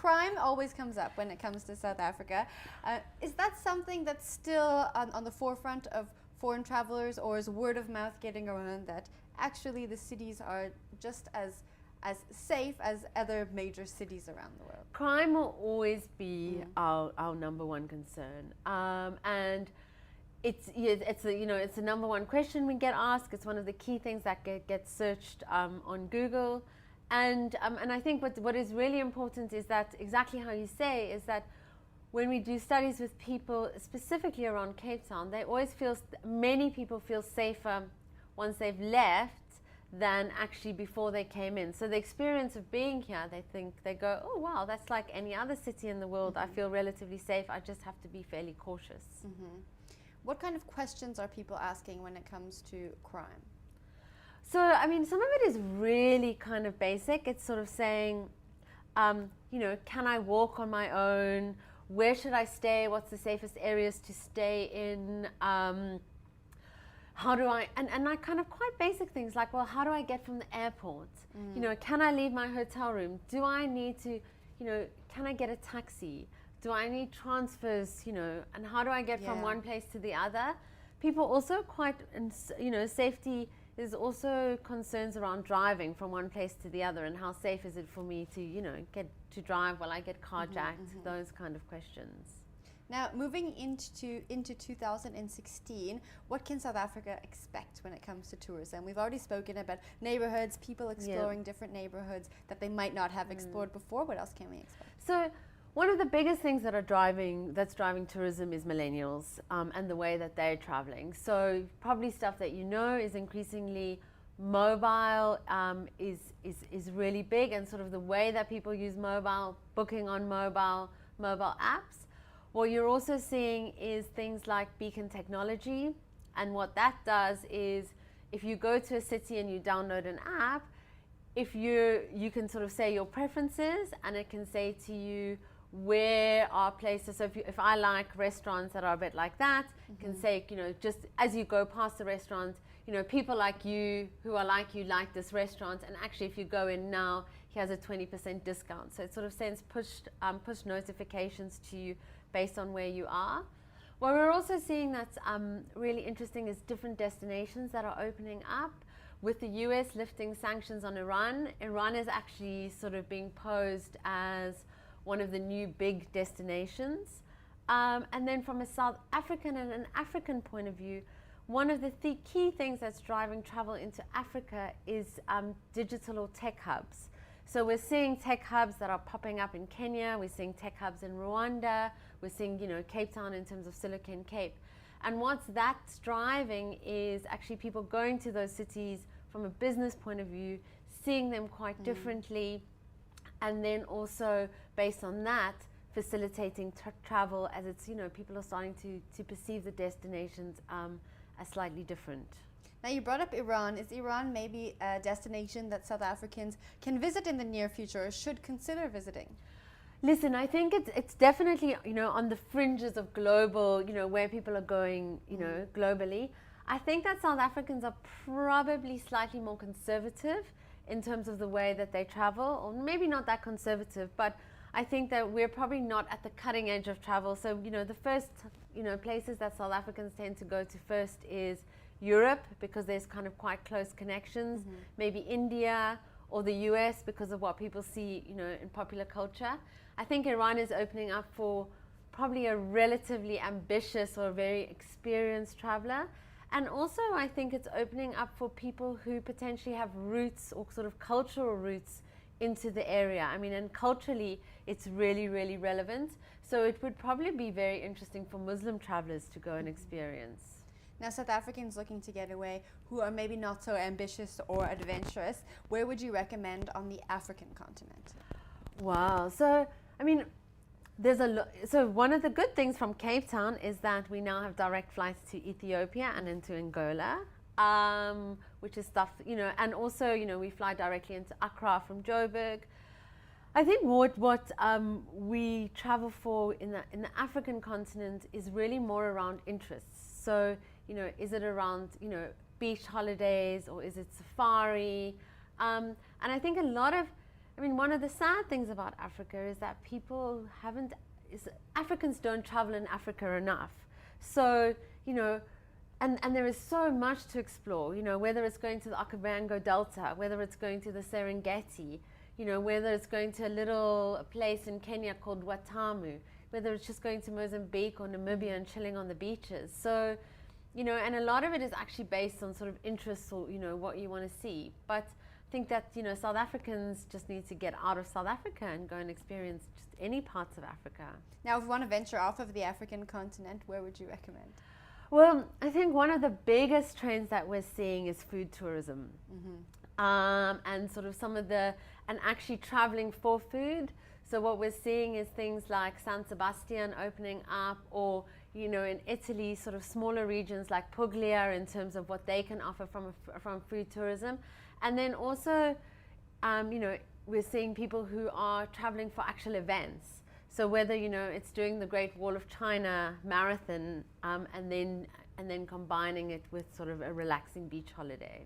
crime always comes up when it comes to South Africa. Is that something that's still on the forefront of foreign travelers, or is word of mouth getting around that actually the cities are just as safe as other major cities around the world? Crime will always be our number one concern, and it's a number one question we get asked. It's one of the key things that gets searched on Google, and I think what is really important is that, exactly how you say, is that when we do studies with people specifically around Cape Town, many people feel safer once they've left than actually before they came in. So the experience of being here, they go, oh wow, that's like any other city in the world. I feel relatively safe. I just have to be fairly cautious. What kind of questions are people asking when it comes to crime? So, I mean, some of it is really kind of basic. It's sort of saying, can I walk on my own? Where should I stay? What's the safest areas to stay in? How do I, and like kind of quite basic things like, well, how do I get from the airport? Can I leave my hotel room? Do I need to, can I get a taxi? Do I need transfers, and how do I get from one place to the other? People also safety is also concerns around driving from one place to the other, and how safe is it for me to, get to drive while I get carjacked, those kind of questions. Now, moving into 2016, what can South Africa expect when it comes to tourism? We've already spoken about neighborhoods, people exploring different neighborhoods that they might not have explored before. What else can we expect? So, one of the biggest things that's driving tourism is millennials and the way that they're traveling. So, probably stuff that is increasingly mobile is really big, and sort of the way that people use mobile, booking on mobile apps. What you're also seeing is things like beacon technology, and what that does is, if you go to a city and you download an app, you can sort of say your preferences, and it can say to you where are places. So if I like restaurants that are a bit like that, it can say, just as you go past the restaurant, people like you who are like you like this restaurant, and actually if you go in now, he has a 20% discount. So it sort of sends push notifications to you based on where you are. What we're also seeing that's really interesting is different destinations that are opening up. With the US lifting sanctions on Iran, Iran is actually sort of being posed as one of the new big destinations. And then from a South African and an African point of view, one of the key things that's driving travel into Africa is digital or tech hubs. So we're seeing tech hubs that are popping up in Kenya, we're seeing tech hubs in Rwanda, we're seeing, Cape Town in terms of Silicon Cape. And what's that's driving is actually people going to those cities from a business point of view, seeing them quite differently, and then also based on that, facilitating travel as it's, people are starting to perceive the destinations as slightly different. Now, you brought up Iran. Is Iran maybe a destination that South Africans can visit in the near future or should consider visiting? Listen, I think it's definitely, on the fringes of global, where people are going, globally. I think that South Africans are probably slightly more conservative in terms of the way that they travel, or maybe not that conservative, but I think that we're probably not at the cutting edge of travel. So, the first, places that South Africans tend to go to first is Europe, because there's kind of quite close connections, maybe India or the US because of what people see, in popular culture. I think Iran is opening up for probably a relatively ambitious or very experienced traveler. And also I think it's opening up for people who potentially have roots or sort of cultural roots into the area. I mean, and culturally it's really, really relevant. So it would probably be very interesting for Muslim travelers to go and experience. Now, South Africans looking to get away who are maybe not so ambitious or adventurous, where would you recommend on the African continent? Wow. So, I mean, so one of the good things from Cape Town is that we now have direct flights to Ethiopia and into Angola, which is stuff, and also, we fly directly into Accra from Joburg. I think what we travel for in the African continent is really more around interests. So, is it around, beach holidays, or is it safari? And I think a lot of I mean, one of the sad things about Africa is that Africans don't travel in Africa enough. So, and there is so much to explore, whether it's going to the Okavango Delta, whether it's going to the Serengeti, whether it's going to a little place in Kenya called Watamu, whether it's just going to Mozambique or Namibia and chilling on the beaches. So, and a lot of it is actually based on sort of interests or, what you want to see. But I think that, South Africans just need to get out of South Africa and go and experience just any parts of Africa. Now, if we want to venture off of the African continent, where would you recommend? Well, I think one of the biggest trends that we're seeing is food tourism. And sort of and actually traveling for food. So what we're seeing is things like San Sebastian opening up, or, in Italy, sort of smaller regions like Puglia in terms of what they can offer from food tourism. And then also, we're seeing people who are traveling for actual events. So whether, it's doing the Great Wall of China marathon and then combining it with sort of a relaxing beach holiday.